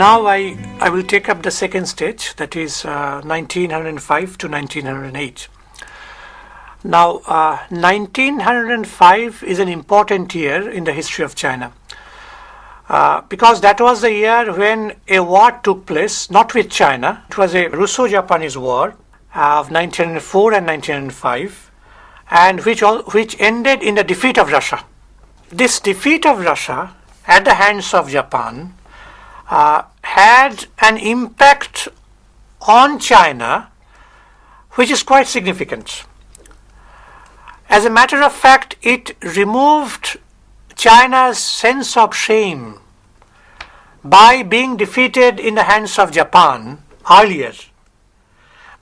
Now I will take up the second stage, that is 1905 to 1908. Now 1905 is an important year in the history of China because that was the year when a war took place, not with China. It was a Russo-Japanese war of 1904 and 1905, and which ended in the defeat of Russia. This defeat of Russia at the hands of Japan had an impact on China which is quite significant. As a matter of fact, it removed China's sense of shame by being defeated in the hands of Japan earlier,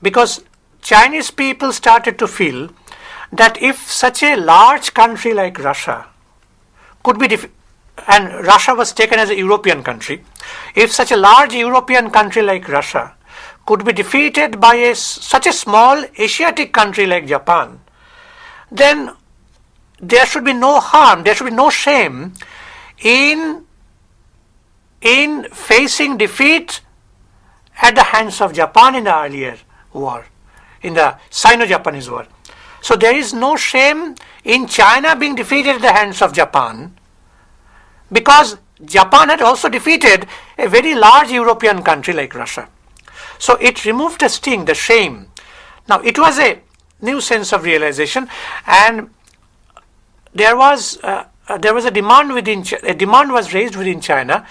because Chinese people started to feel that if such a large country like Russia could be and Russia was taken as a European country, if such a large European country like Russia could be defeated by such a small Asiatic country like Japan, then there should be no harm, there should be no shame in facing defeat at the hands of Japan in the earlier war, in the Sino-Japanese war. So there is no shame in China being defeated at the hands of Japan, because Japan had also defeated a very large European country like Russia. So it removed the sting, the shame. Now it was a new sense of realization, and there was a demand was raised within China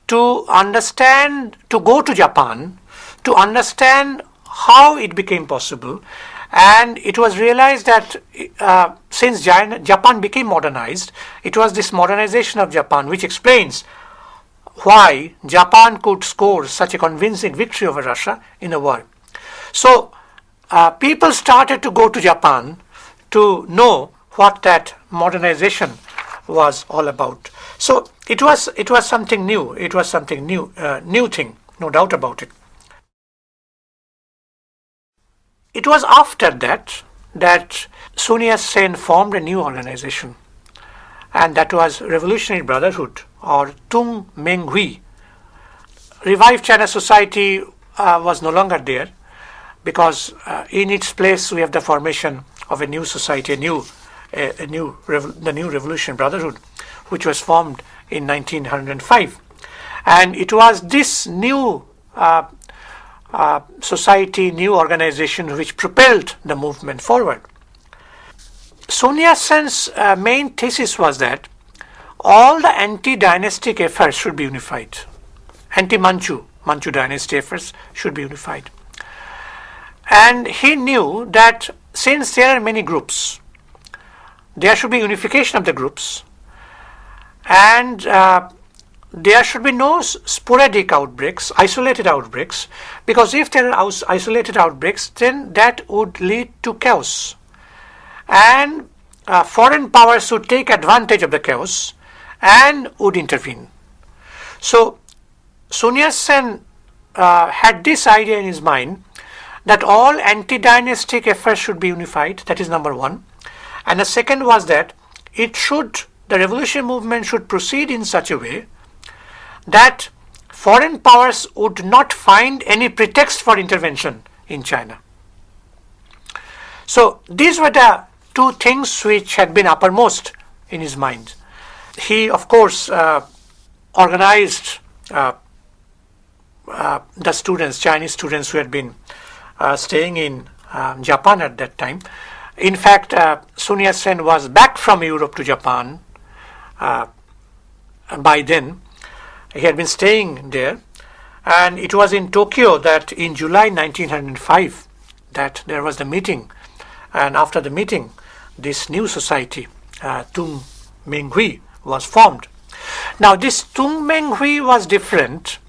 to understand, to go to Japan, to understand how it became possible. And it was realized that since Japan became modernized, it was this modernization of Japan which explains why Japan could score such a convincing victory over Russia in a war. So people started to go to Japan to know what that modernization was all about. So it was something new. It was something new, new thing, no doubt about it. It was after that Sun Yat-sen formed a new organization, and that was Revolutionary Brotherhood, or Tung Meng Hui. Revived China Society was no longer there, because in its place we have the formation of a new society, the new Revolutionary Brotherhood, which was formed in 1905, and it was this new society, new organization which propelled the movement forward. Sun Yat-sen's main thesis was that all the anti-dynastic efforts should be unified. Manchu dynasty efforts should be unified. And he knew that since there are many groups, there should be unification of the groups, and there should be no sporadic outbreaks, isolated outbreaks, because if there are isolated outbreaks, then that would lead to chaos. And foreign powers would take advantage of the chaos and would intervene. So Sun Yat-sen had this idea in his mind that all anti-dynastic efforts should be unified. That is number one. And the second was that the revolutionary movement should proceed in such a way that foreign powers would not find any pretext for intervention in China. So these were the two things which had been uppermost in his mind. He, of course, organized the students, Chinese students who had been staying in Japan at that time. In fact, Sun Yat-sen was back from Europe to Japan by then. He had been staying there, and it was in Tokyo that in July 1905 that there was the meeting, and after the meeting this new society, Tung Meng Hui, was formed. Now this Tung Meng Hui was different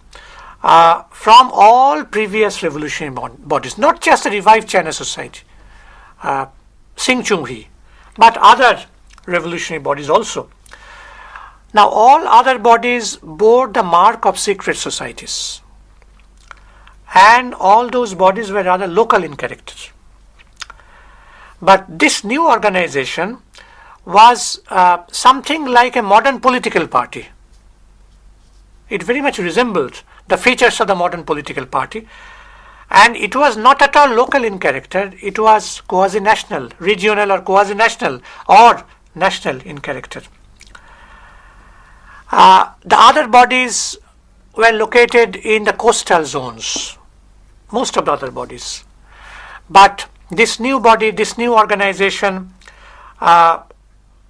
from all previous revolutionary bodies, not just the Revived China Society, Sing Chung Hui, but other revolutionary bodies also. Now all other bodies bore the mark of secret societies, and all those bodies were rather local in character. But this new organization was something like a modern political party. It very much resembled the features of the modern political party. And it was not at all local in character, it was quasi-national, regional or quasi-national or national in character. The other bodies were located in the coastal zones, most of the other bodies. But this new body, this new organization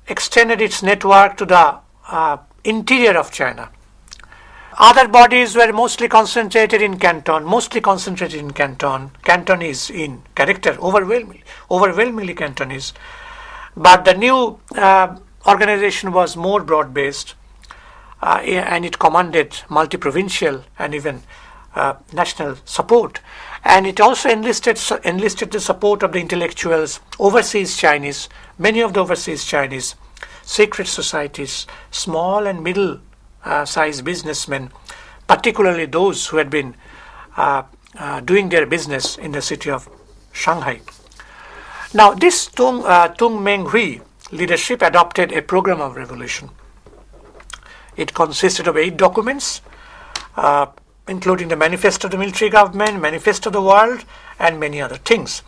extended its network to the interior of China. Other bodies were mostly concentrated in Canton, Cantonese in character, overwhelmingly Cantonese. But the new organization was more broad-based, and it commanded multi-provincial and even national support. And it also enlisted the support of the intellectuals, overseas Chinese, many of the overseas Chinese, secret societies, small and middle-sized businessmen, particularly those who had been doing their business in the city of Shanghai. Now, this Tung Meng-hui leadership adopted a program of revolution. It consisted of 8 documents, including the Manifesto of the Military Government, Manifesto of the World, and many other things.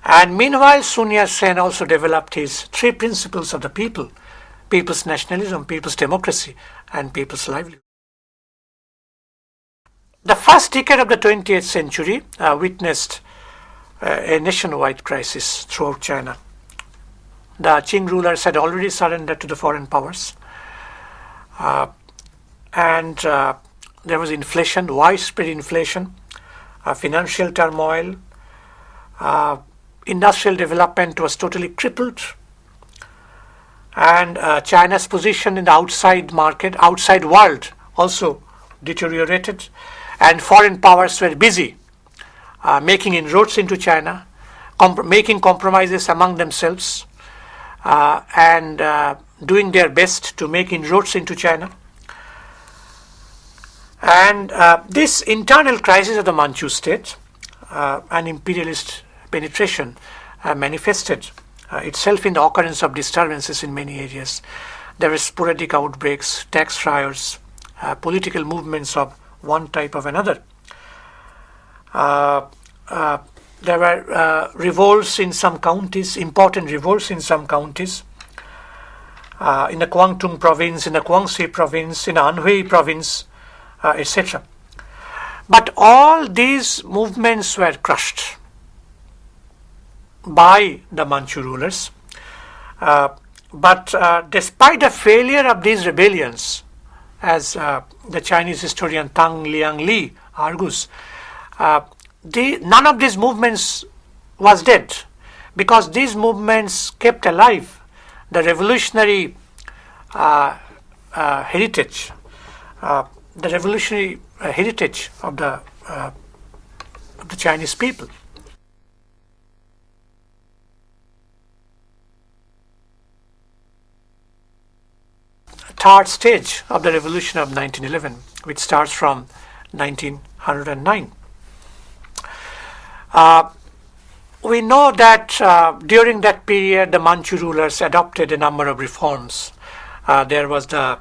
And meanwhile, Sun Yat-sen also developed his 3 principles of the people: people's nationalism, people's democracy, and people's livelihood. The first decade of the 20th century witnessed a nationwide crisis throughout China. The Qing rulers had already surrendered to the foreign powers. And there was inflation, widespread inflation, financial turmoil, industrial development was totally crippled, and China's position in the outside market, outside world also deteriorated, and foreign powers were busy making inroads into China, making compromises among themselves, and doing their best to make inroads into China. And this internal crisis of the Manchu state, an imperialist penetration, manifested itself in the occurrence of disturbances in many areas. There were sporadic outbreaks, tax riots, political movements of one type or another. There were revolts in some counties, important revolts in some counties, in the Guangdong province, in the Guangxi province, in the Anhui province, etc. But all these movements were crushed by the Manchu rulers. But despite the failure of these rebellions, as the Chinese historian Tang Liang Li argues, none of these movements was dead, because these movements kept alive the revolutionary heritage, of the Chinese people. Third stage of the revolution of 1911, which starts from 1909. We know that during that period the Manchu rulers adopted a number of reforms. There was the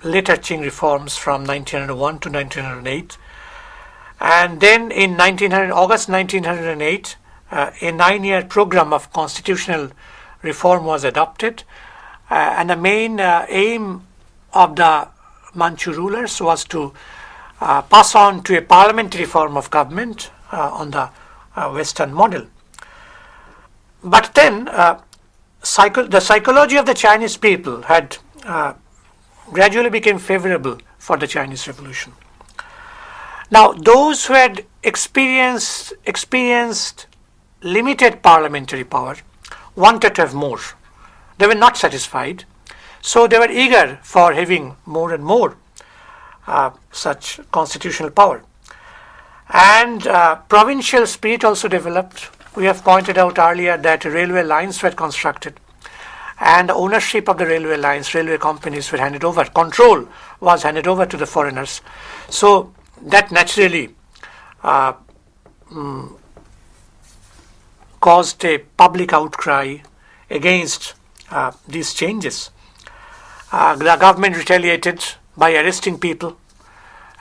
later Ching Reforms from 1901 to 1908, and then in August 1908 a 9-year program of constitutional reform was adopted, and the main aim of the Manchu rulers was to pass on to a parliamentary form of government on the Western model. But then the psychology of the Chinese people had gradually became favorable for the Chinese Revolution. Now, those who had experienced limited parliamentary power wanted to have more. They were not satisfied, so they were eager for having more and more such constitutional power. And provincial spirit also developed. We have pointed out earlier that railway lines were constructed, and the ownership of the railway lines, railway companies were handed over. Control was handed over to the foreigners. So that naturally caused a public outcry against these changes. The government retaliated by arresting people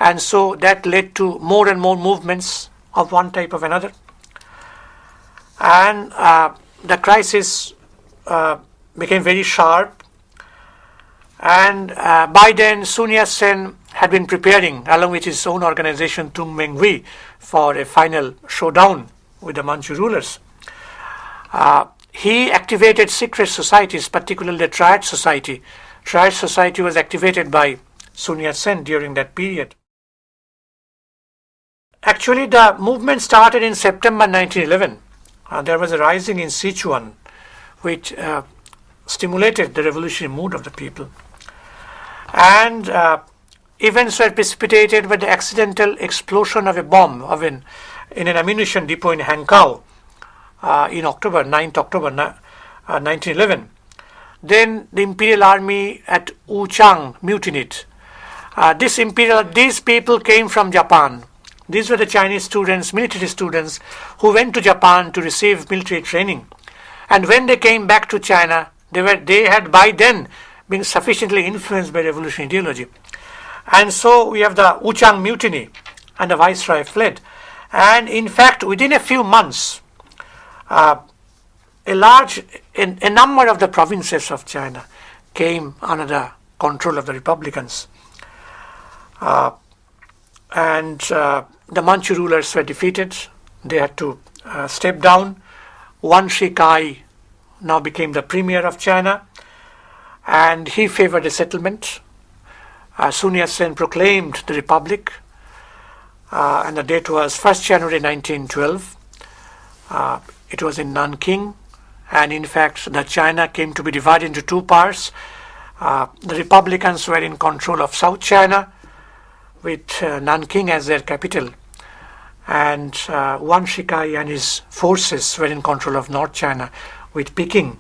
And so that led to more and more movements of one type of another. And the crisis became very sharp. And by then, Sun Yat-sen had been preparing, along with his own organization, Tung Meng-hui, for a final showdown with the Manchu rulers. He activated secret societies, particularly the Triad Society. Triad Society was activated by Sun Yat-sen during that period. Actually, the movement started in September 1911. There was a rising in Sichuan, which stimulated the revolutionary mood of the people. And events were precipitated by the accidental explosion of a bomb in an ammunition depot in Hankow in 9th October 1911. Then the Imperial Army at Wuchang mutinied. These people came from Japan. These were the Chinese students, military students, who went to Japan to receive military training. And when they came back to China, they had by then been sufficiently influenced by revolutionary ideology. And so we have the Wuchang mutiny, and the viceroy fled. And in fact, within a few months, a number of the provinces of China came under the control of the Republicans. And the Manchu rulers were defeated. They had to step down. Wan Shikai now became the premier of China, and he favored a settlement. Sun Yat-sen proclaimed the republic, and the date was 1st January 1912. It was in Nanking, and in fact the China came to be divided into two parts. The Republicans were in control of South China, with Nanking as their capital, and Wan Shikai and his forces were in control of North China, with Peking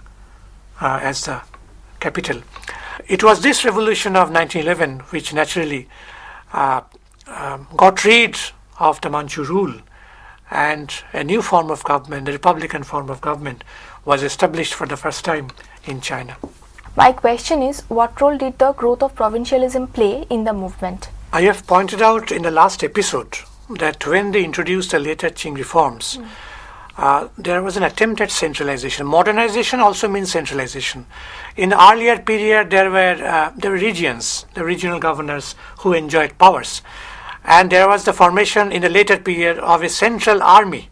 as the capital. It was this revolution of 1911 which naturally got rid of the Manchu rule, and a new form of government, the Republican form of government, was established for the first time in China. My question is, what role did the growth of provincialism play in the movement? I have pointed out in the last episode that when they introduced the later Ching Reforms, there was an attempt at centralization. Modernization also means centralization. In the earlier period, there were regions, the regional governors who enjoyed powers. And there was the formation in the later period of a central army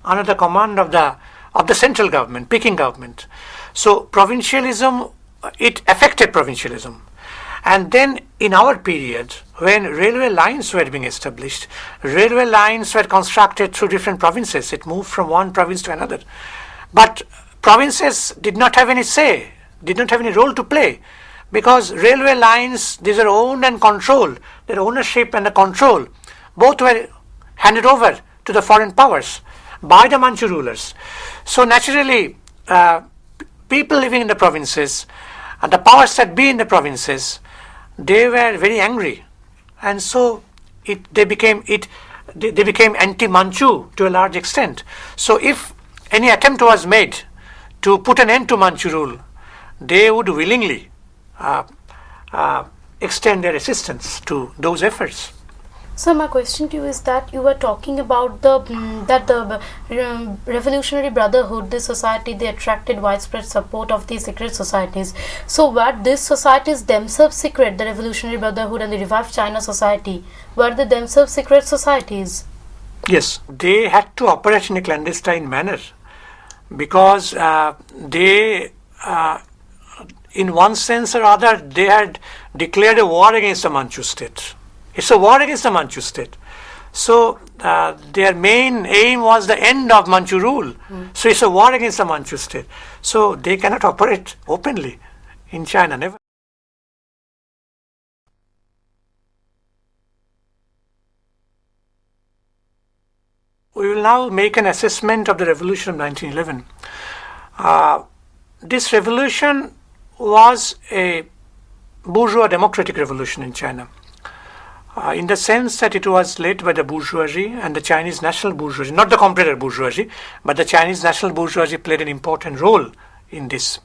under the command of the central government, Peking government. So provincialism, it affected provincialism. And then in our period, when railway lines were being established, railway lines were constructed through different provinces. It moved from one province to another. But provinces did not have any say, did not have any role to play, because railway lines, these are owned and controlled. Their ownership and the control, both were handed over to the foreign powers by the Manchu rulers. So naturally, people living in the provinces, the powers that be in the provinces, they were very angry, and so they became anti-Manchu to a large extent. So if any attempt was made to put an end to Manchu rule, they would willingly extend their assistance to those efforts. So my question to you is that you were talking about the Revolutionary Brotherhood, this society, they attracted widespread support of these secret societies. So were these societies themselves secret, the Revolutionary Brotherhood and the Revived China Society, were they themselves secret societies? Yes, they had to operate in a clandestine manner, because they, in one sense or other, they had declared a war against the Manchu state. It's a war against the Manchu state. So their main aim was the end of Manchu rule. So it's a war against the Manchu state. So they cannot operate openly in China, never. We will now make an assessment of the revolution of 1911. This revolution was a bourgeois democratic revolution in China, in the sense that it was led by the bourgeoisie and the Chinese national bourgeoisie, not the comparator bourgeoisie, but the Chinese national bourgeoisie played an important role in this.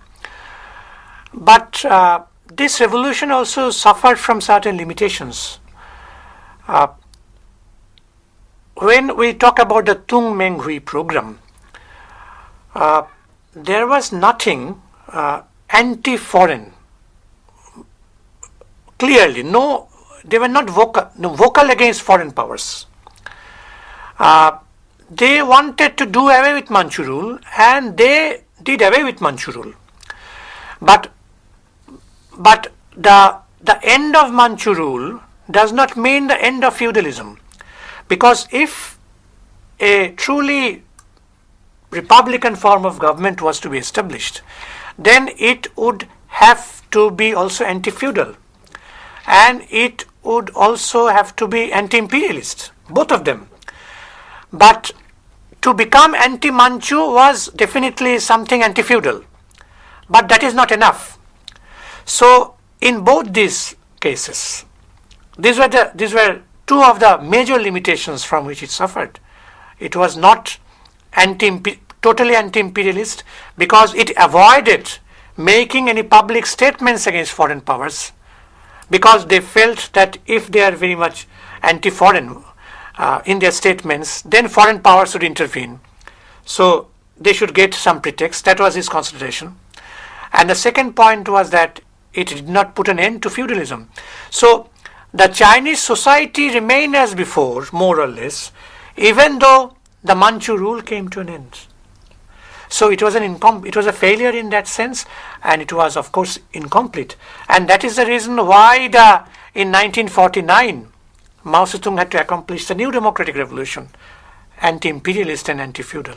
But this revolution also suffered from certain limitations. When we talk about the Tung Meng Hui program, there was nothing anti-foreign. Clearly, no, they were not vocal against foreign powers. They wanted to do away with Manchu rule, and they did away with Manchu rule. But the end of Manchu rule does not mean the end of feudalism, because if a truly republican form of government was to be established, then it would have to be also anti-feudal, and it would also have to be anti-imperialist, both of them. But to become anti-Manchu was definitely something anti-feudal, but that is not enough. So in both these cases, these were two of the major limitations from which it suffered. It was not totally anti-imperialist because it avoided making any public statements against foreign powers, because they felt that if they are very much anti-foreign in their statements, then foreign powers would intervene. So they should get some pretext. That was his consideration. And the second point was that it did not put an end to feudalism. So the Chinese society remained as before, more or less, even though the Manchu rule came to an end. So it was a failure in that sense, and it was of course incomplete. And that is the reason why in 1949 Mao Zedong had to accomplish the new democratic revolution, anti-imperialist and anti-feudal.